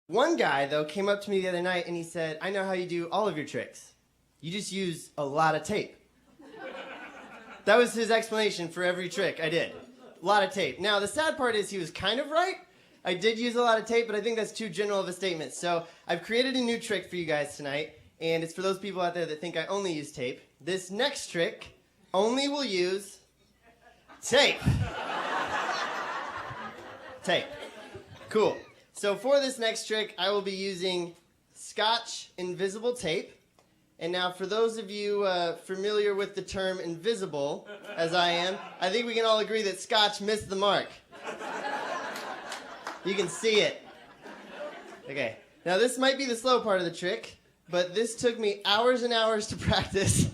One guy, though, came up to me the other night and he said, I know how you do all of your tricks. You just use a lot of tape. That was his explanation for every trick I did. A lot of tape. Now, the sad part is he was kind of right. I did use a lot of tape, but I think that's too general of a statement. So I've created a new trick for you guys tonight, and it's for those people out there that think I only use tape. This next trick only will use tape. Tape. Cool. So for this next trick, I will be using Scotch invisible tape. And now for those of you familiar with the term invisible, as I am, I think we can all agree that Scotch missed the mark. You can see it. Okay. Now this might be the slow part of the trick, but this took me hours and hours to practice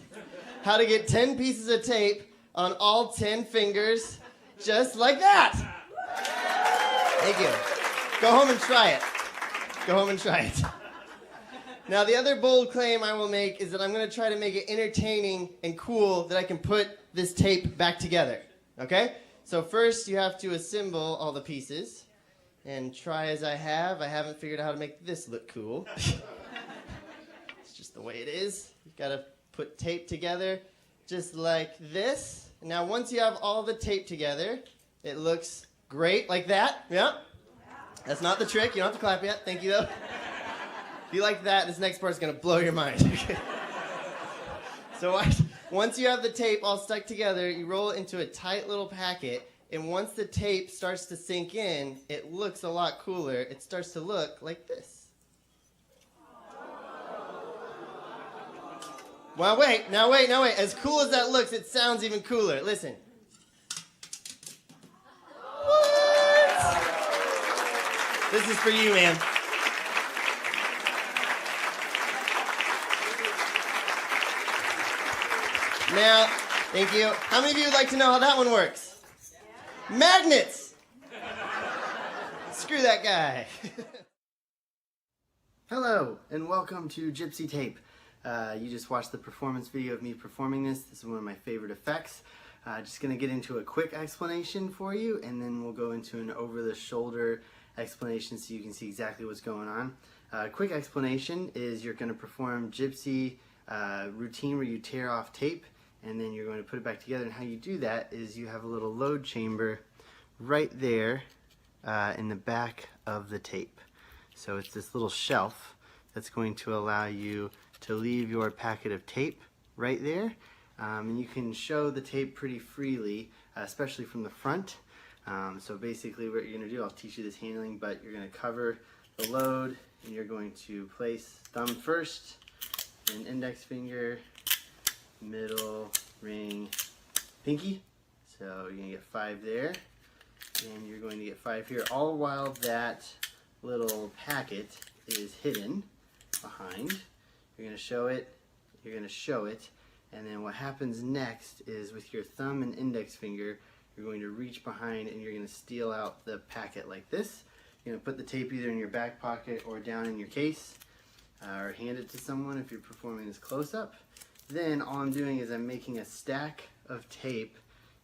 how to get 10 pieces of tape on all 10 fingers, just like that. Thank you. Go home and try it. Go home and try it. Now, the other bold claim I will make is that I'm going to try to make it entertaining and cool that I can put this tape back together. Okay? So first, you have to assemble all the pieces. And try as I have. I haven't figured out how to make this look cool. It's just the way it is. You've got to put tape together just like this. Now, once you have all the tape together, it looks great like that. Yeah? That's not the trick. You don't have to clap yet. Thank you, though. If you like that, this next part is going to blow your mind. So once you have the tape all stuck together, you roll it into a tight little packet. And once the tape starts to sink in, it looks a lot cooler. It starts to look like this. Well, wait. Now wait. As cool as that looks, it sounds even cooler. Listen. This is for you, man. Now, thank you. How many of you would like to know how that one works? Magnets! Screw that guy. Hello, and welcome to Gypsy Tape. You just watched the performance video of me performing this. This is one of my favorite effects. Just going to get into a quick explanation for you, and then we'll go into an over-the-shoulder explanation so you can see exactly what's going on. Quick explanation is you're going to perform Gypsy routine where you tear off tape and then you're going to put it back together, and how you do that is you have a little load chamber right there in the back of the tape. So it's this little shelf that's going to allow you to leave your packet of tape right there, and you can show the tape pretty freely, especially from the front. So basically what you're going to do, I'll teach you this handling, but you're going to cover the load and you're going to place thumb first, and index finger, middle, ring, pinky. So you're going to get 5 there, and you're going to get 5 here, all while that little packet is hidden behind. You're going to show it, you're going to show it, and then what happens next is with your thumb and index finger, you're going to reach behind and you're going to steal out the packet like this. You're going to put the tape either in your back pocket or down in your case, or hand it to someone if you're performing this close-up. Then all I'm doing is I'm making a stack of tape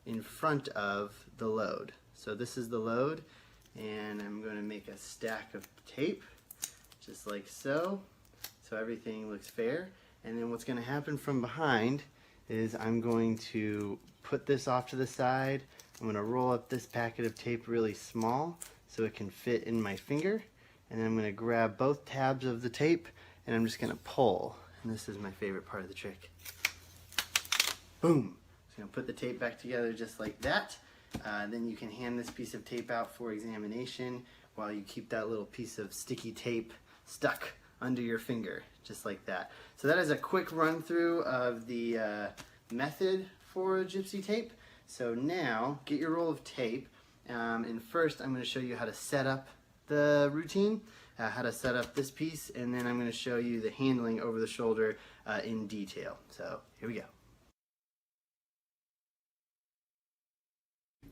in front of the load. So this is the load, and I'm going to make a stack of tape just like so. So everything looks fair. And then what's going to happen from behind is I'm going to put this off to the side. I'm going to roll up this packet of tape really small so it can fit in my finger. And then I'm going to grab both tabs of the tape and I'm just going to pull. And this is my favorite part of the trick. Boom! So I'm going to put the tape back together just like that. Then you can hand this piece of tape out for examination while you keep that little piece of sticky tape stuck under your finger, just like that. So that is a quick run through of the method for Gypsy tape. So now get your roll of tape, and first I'm going to show you how to set up the routine, how to set up this piece, and then I'm going to show you the handling over the shoulder in detail. So here we go.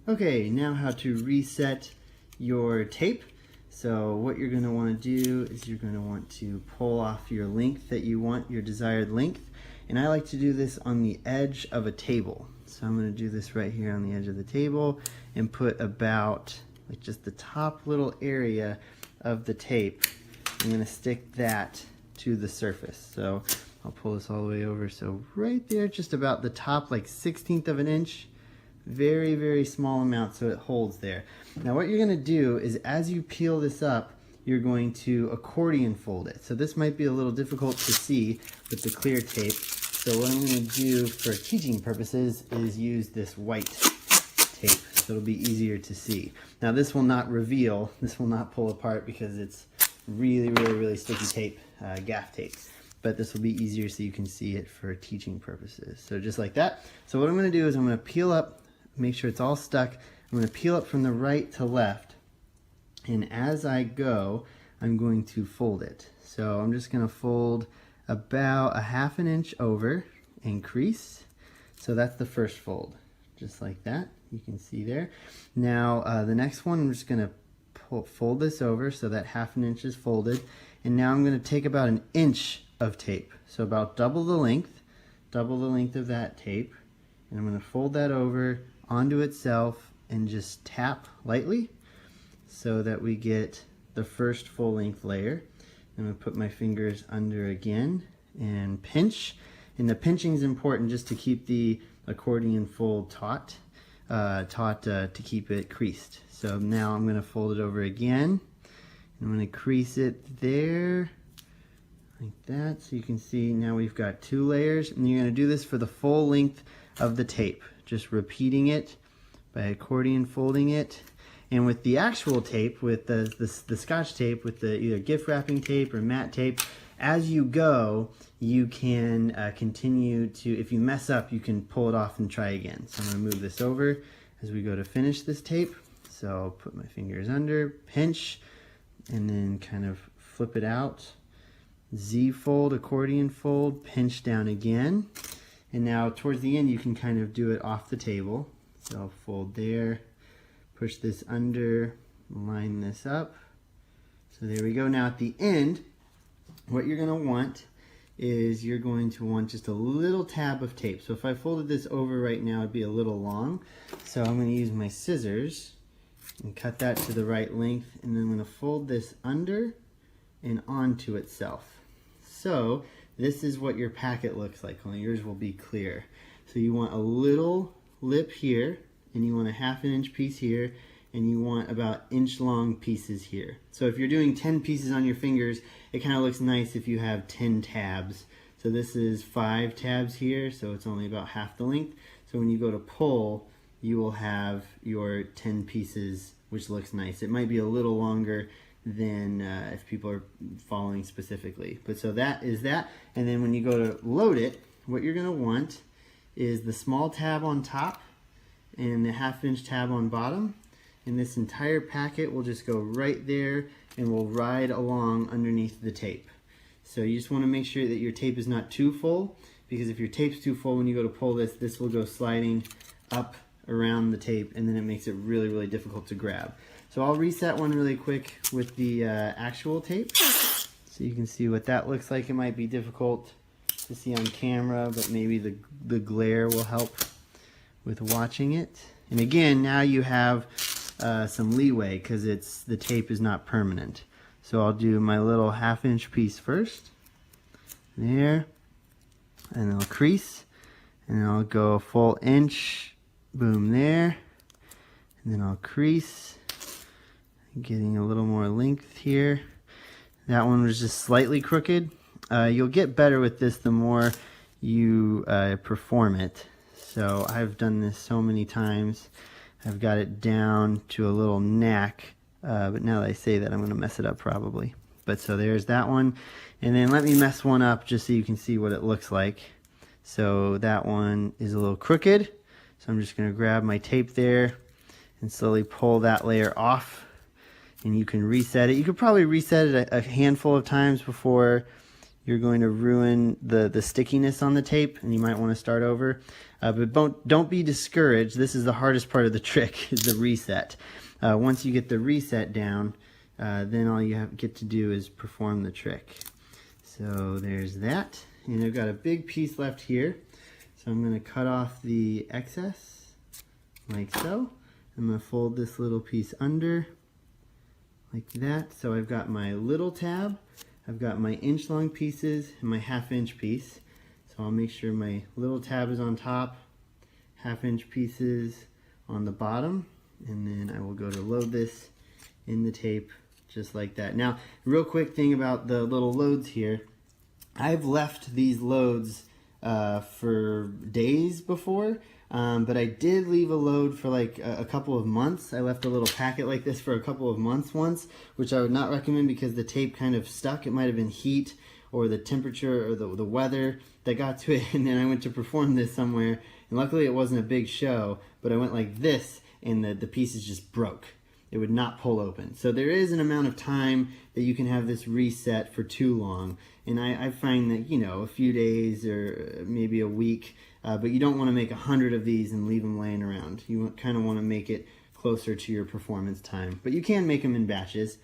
Okay, now how to reset your tape. So what you're going to want to do is you're going to want to pull off your length that you want, your desired length. And I like to do this on the edge of a table. So I'm going to do this right here on the edge of the table and put about like just the top little area of the tape I'm going to stick that to the surface. So I'll pull this all the way over. So right there, just about the top, like 1/16 of an inch. Very, very small amount so it holds there. Now what you're going to do is as you peel this up, you're going to accordion fold it. So this might be a little difficult to see with the clear tape. So what I'm going to do for teaching purposes is use this white tape. So it'll be easier to see. Now this will not reveal, this will not pull apart because it's really, really, really sticky tape, gaff tape. But this will be easier so you can see it for teaching purposes. So just like that. So what I'm going to do is I'm going to peel up, make sure it's all stuck. I'm going to peel up from the right to left. And as I go, I'm going to fold it. So I'm just going to fold about 1/2 inch over and crease. So that's the first fold, just like that. You can see there. Now the next one, I'm just going to fold this over so that 1/2 inch is folded. And now I'm going to take about 1 inch of tape. So about double the length of that tape. And I'm going to fold that over onto itself and just tap lightly so that we get the first full length layer. I'm going to put my fingers under again and pinch. And the pinching is important just to keep the accordion fold taut to keep it creased. So now I'm going to fold it over again. I'm going to crease it there like that. So you can see now we've got 2 layers. And you're going to do this for the full length of the tape. Just repeating it by accordion folding it. And with the actual tape, with the Scotch tape, with the either gift wrapping tape or matte tape, as you go, you can continue to, if you mess up, you can pull it off and try again. So I'm going to move this over as we go to finish this tape. So I'll put my fingers under, pinch, and then kind of flip it out. Z fold, accordion fold, pinch down again. And now towards the end, you can kind of do it off the table. So I'll fold there. Push this under, line this up. So there we go. Now at the end, what you're going to want is you're going to want just a little tab of tape. So if I folded this over right now, it'd be a little long. So I'm going to use my scissors and cut that to the right length. And then I'm going to fold this under and onto itself. So this is what your packet looks like, only yours will be clear. So you want a little lip here, and you want a 1/2 inch piece here, and you want about inch-long pieces here. So if you're doing 10 pieces on your fingers, it kind of looks nice if you have 10 tabs. So this is 5 tabs here, so it's only about half the length. So when you go to pull, you will have your 10 pieces, which looks nice. It might be a little longer than if people are following specifically. But so that is that. And then when you go to load it, what you're going to want is the small tab on top and the 1/2 inch tab on bottom. And this entire packet will just go right there and will ride along underneath the tape. So you just want to make sure that your tape is not too full, because if your tape's too full, when you go to pull this, this will go sliding up around the tape, and then it makes it really, really difficult to grab. So I'll reset one really quick with the actual tape, so you can see what that looks like. It might be difficult to see on camera, but maybe the glare will help with watching it. And again, now you have some leeway because the tape is not permanent. So I'll do my little 1/2 inch piece first, there, and I'll crease, and I'll go a full inch, boom there, and then I'll crease, getting a little more length here. That one was just slightly crooked. You'll get better with this the more you perform it. So I've done this so many times. I've got it down to a little knack, but now that I say that, I'm going to mess it up probably. But so there's that one. And then let me mess one up just so you can see what it looks like. So that one is a little crooked. So I'm just going to grab my tape there and slowly pull that layer off. And you can reset it. You could probably reset it a handful of times before you're going to ruin the stickiness on the tape, and you might want to start over. But don't be discouraged. This is the hardest part of the trick, is the reset. Once you get the reset down, then all you get to do is perform the trick. So there's that. And I've got a big piece left here. So I'm going to cut off the excess, like so. I'm going to fold this little piece under, like that. So I've got my little tab I've got my inch-long pieces and my half-inch piece. So I'll make sure my little tab is on top, half-inch pieces on the bottom, and then I will go to load this in the tape just like that. Now, real quick thing about the little loads here. I've left these loads for days before, but I did leave a load for like a couple of months. I left a little packet like this for a couple of months once, which I would not recommend because the tape kind of stuck. It might have been heat or the temperature or the weather that got to it, and then I went to perform this somewhere, and luckily it wasn't a big show, but I went like this and the pieces just broke. It would not pull open. So there is an amount of time that you can have this reset for too long. And I find that, you know, a few days or maybe a week, but you don't want to make 100 of these and leave them laying around. You kind of want to make it closer to your performance time. But you can make them in batches.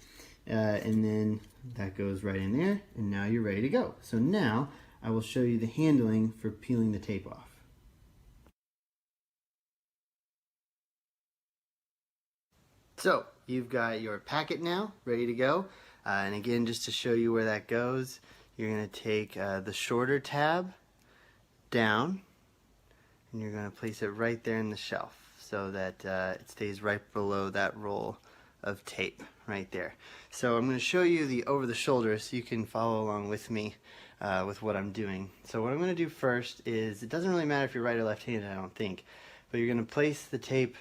And then that goes right in there. And now you're ready to go. So now I will show you the handling for peeling the tape off. So you've got your packet now ready to go, and again, just to show you where that goes, you're going to take the shorter tab down and you're going to place it right there in the shelf so that it stays right below that roll of tape right there. So I'm going to show you the over the shoulder so you can follow along with me with what I'm doing. So what I'm going to do first is, it doesn't really matter if you're right or left-handed, I don't think, but you're going to place the tape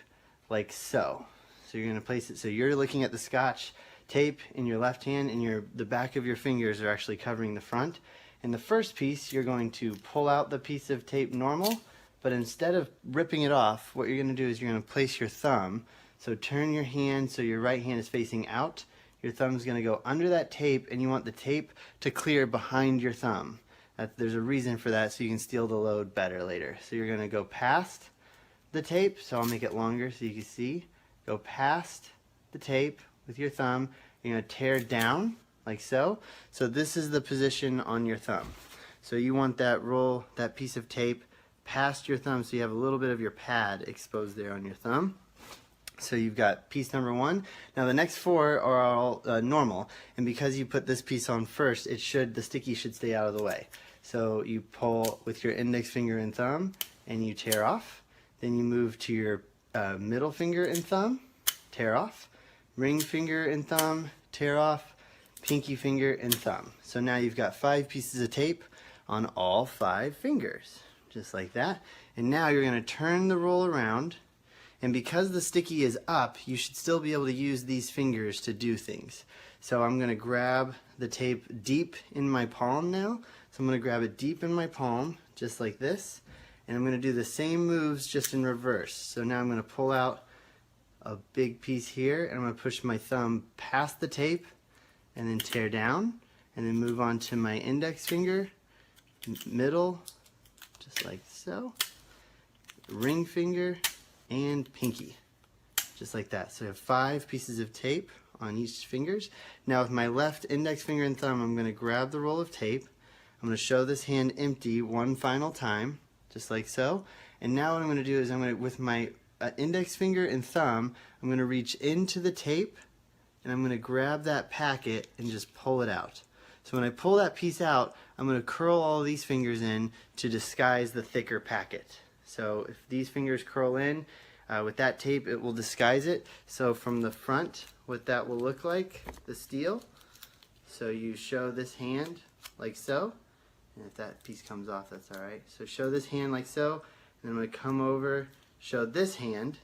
like so. So you're going to place it so you're looking at the Scotch tape in your left hand and the back of your fingers are actually covering the front. In the first piece, you're going to pull out the piece of tape normal, but instead of ripping it off, what you're going to do is you're going to place your thumb. So turn your hand so your right hand is facing out. Your thumb's going to go under that tape, and you want the tape to clear behind your thumb. There's a reason for that, so you can steal the load better later. So you're going to go past the tape, so I'll make it longer so you can see. Go past the tape with your thumb. You're going to tear down like so. So this is the position on your thumb. So you want that roll, that piece of tape past your thumb so you have a little bit of your pad exposed there on your thumb. So you've got piece number one. Now the next four are all normal, and because you put this piece on first, the sticky should stay out of the way. So you pull with your index finger and thumb and you tear off. Then you move to your middle finger and thumb, tear off, ring finger and thumb, tear off, pinky finger and thumb. So now you've got 5 pieces of tape on all 5 fingers, just like that. And now you're going to turn the roll around, and because the sticky is up, you should still be able to use these fingers to do things. So I'm going to grab the tape deep in my palm now. So I'm going to grab it deep in my palm, just like this. And I'm going to do the same moves just in reverse. So now I'm going to pull out a big piece here, and I'm going to push my thumb past the tape and then tear down, and then move on to my index finger, middle, just like so, ring finger, and pinky, just like that. So I have 5 pieces of tape on each fingers. Now with my left index finger and thumb, I'm going to grab the roll of tape. I'm going to show this hand empty one final time, just like so. And now what I'm going to do is with my index finger and thumb, I'm going to reach into the tape and I'm going to grab that packet and just pull it out. So when I pull that piece out, I'm going to curl all these fingers in to disguise the thicker packet. So if these fingers curl in with that tape, it will disguise it. So from the front, what that will look like, the steel. So you show this hand like so. And if that piece comes off, that's all right. So show this hand like so, and then I'm going to come over, show this hand.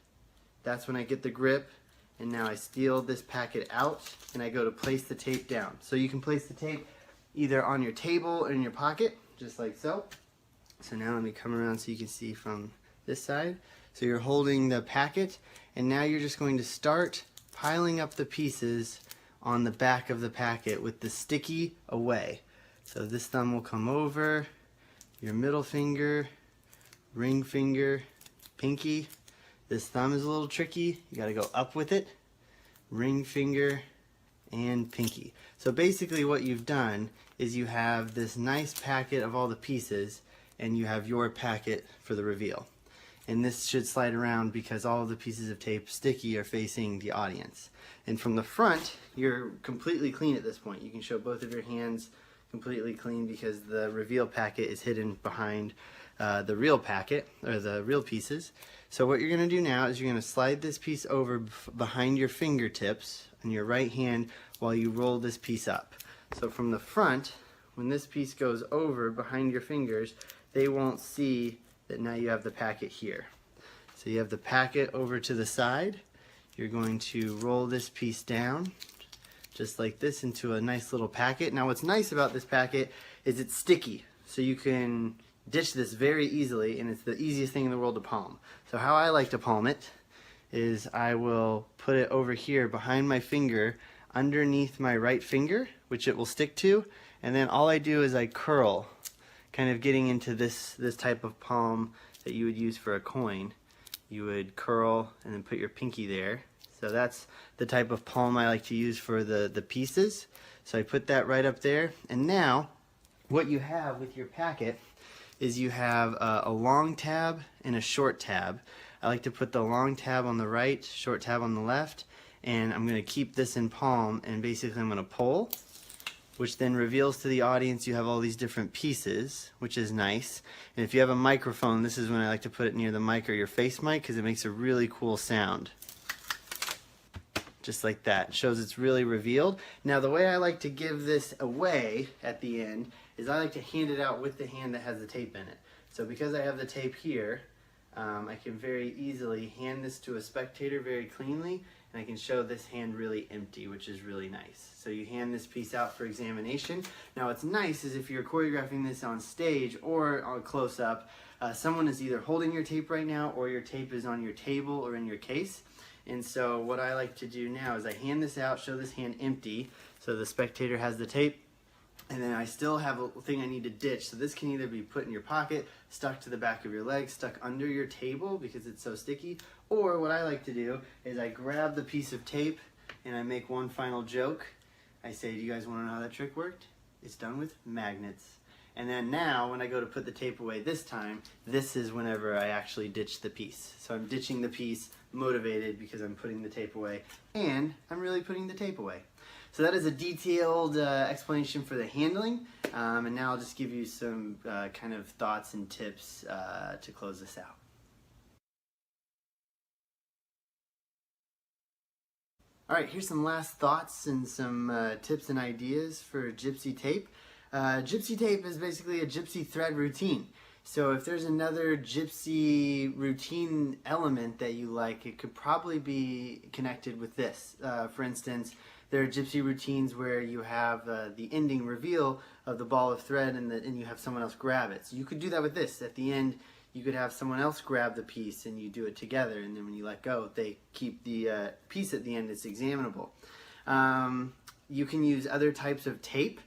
That's when I get the grip, and now I steal this packet out, and I go to place the tape down. So you can place the tape either on your table or in your pocket, just like so. So now let me come around so you can see from this side. So you're holding the packet, and now you're just going to start piling up the pieces on the back of the packet with the sticky away. So this thumb will come over, your middle finger, ring finger, pinky. This thumb is a little tricky. You gotta go up with it. Ring finger and pinky. So basically what you've done is you have this nice packet of all the pieces, and you have your packet for the reveal. and this should slide around because all of the pieces of tape sticky are facing the audience. And from the front, you're completely clean at this point. You can show both of your hands completely clean because the reveal packet is hidden behind the real packet, or the real pieces. So what you're going to do now is you're going to slide this piece over behind your fingertips on your right hand while you roll this piece up. So from the front, when this piece goes over behind your fingers, they won't see that now you have the packet here. So you have the packet over to the side. You're going to roll this piece down just like this into a nice little packet. Now what's nice about this packet is it's sticky, so you can ditch this very easily, and it's the easiest thing in the world to palm. So how I like to palm it is I will put it over here behind my finger underneath my right finger, which it will stick to, and then all I do is I curl, kind of getting into this type of palm that you would use for a coin. You would curl and then put your pinky there. So that's the type of palm I like to use for the pieces. So I put that right up there, and now what you have with your packet is you have a long tab and a short tab. I like to put the long tab on the right, short tab on the left, and I'm going to keep this in palm, and basically I'm going to pull, which then reveals to the audience you have all these different pieces, which is nice. And if you have a microphone, this is when I like to put it near the mic or your face mic because it makes a really cool sound. Just like that. It shows it's really revealed. Now the way I like to give this away at the end is I like to hand it out with the hand that has the tape in it. So because I have the tape here, I can very easily hand this to a spectator very cleanly, and I can show this hand really empty, which is really nice. So you hand this piece out for examination. Now what's nice is if you're choreographing this on stage or on close-up, someone is either holding your tape right now or your tape is on your table or in your case. And so what I like to do now is I hand this out, show this hand empty, so the spectator has the tape, and then I still have a thing I need to ditch. So this can either be put in your pocket, stuck to the back of your leg, stuck under your table because it's so sticky, or what I like to do is I grab the piece of tape and I make one final joke. I say, do you guys want to know how that trick worked? It's done with magnets. And then now when I go to put the tape away this time, this is whenever I actually ditch the piece. So I'm ditching the piece motivated because I'm putting the tape away, and I'm really putting the tape away. So that is a detailed explanation for the handling, and now I'll just give you some kind of thoughts and tips to close this out. Alright, here's some last thoughts and some tips and ideas for Gypsy tape. Gypsy tape is basically a Gypsy thread routine. So if there's another Gypsy routine element that you like, it could probably be connected with this. For instance, there are Gypsy routines where you have the ending reveal of the ball of thread and you have someone else grab it. So you could do that with this. At the end, you could have someone else grab the piece and you do it together, and then when you let go, they keep the piece at the end. It's examinable. You can use other types of tape.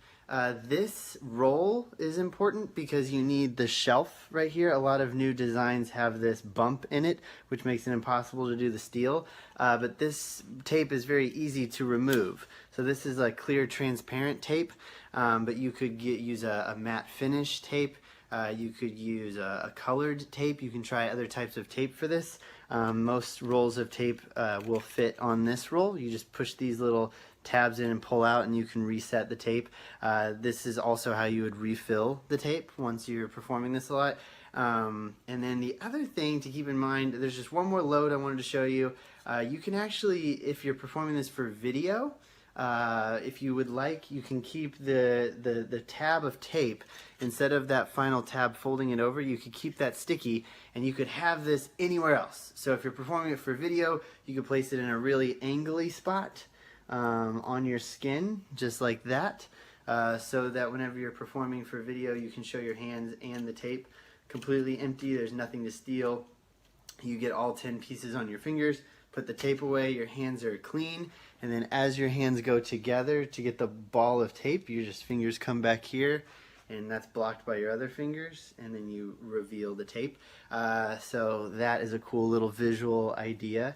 This roll is important because you need the shelf right here. A lot of new designs have this bump in it, which makes it impossible to do the steel. But this tape is very easy to remove. So this is a clear transparent tape, but you could use a matte finish tape. You could use a colored tape. You can try other types of tape for this. Most rolls of tape will fit on this roll. You just push these little tabs in and pull out, and you can reset the tape. This is also how you would refill the tape once you're performing this a lot. And then the other thing to keep in mind, there's just one more load I wanted to show you. You can actually, if you're performing this for video, if you would like, you can keep the tab of tape. Instead of that final tab folding it over, you could keep that sticky, and you could have this anywhere else. So if you're performing it for video, you could place it in a really angly spot on your skin, just like that, so that whenever you're performing for video, you can show your hands and the tape completely empty. There's nothing to steal. You get all 10 pieces on your fingers, put the tape away, your hands are clean, and then as your hands go together to get the ball of tape, your just fingers come back here, and that's blocked by your other fingers, and then you reveal the tape. So that is a cool little visual idea.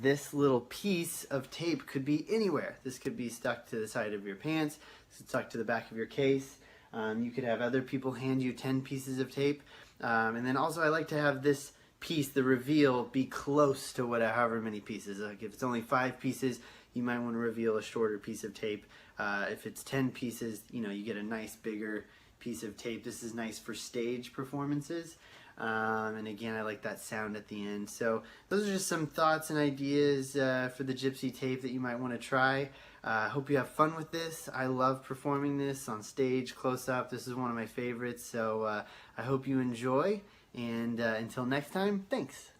This little piece of tape could be anywhere. This could be stuck to the side of your pants, stuck to the back of your case. You could have other people hand you 10 pieces of tape. And then also I like to have this piece, the reveal, be close to however many pieces. Like if it's only 5 pieces, you might want to reveal a shorter piece of tape. If it's 10 pieces, you get a nice bigger piece of tape. This is nice for stage performances. And again, I like that sound at the end. So those are just some thoughts and ideas for the Gypsy tape that you might want to try. I hope you have fun with this. I love performing this on stage, close up. This is one of my favorites. So I hope you enjoy. And until next time, thanks.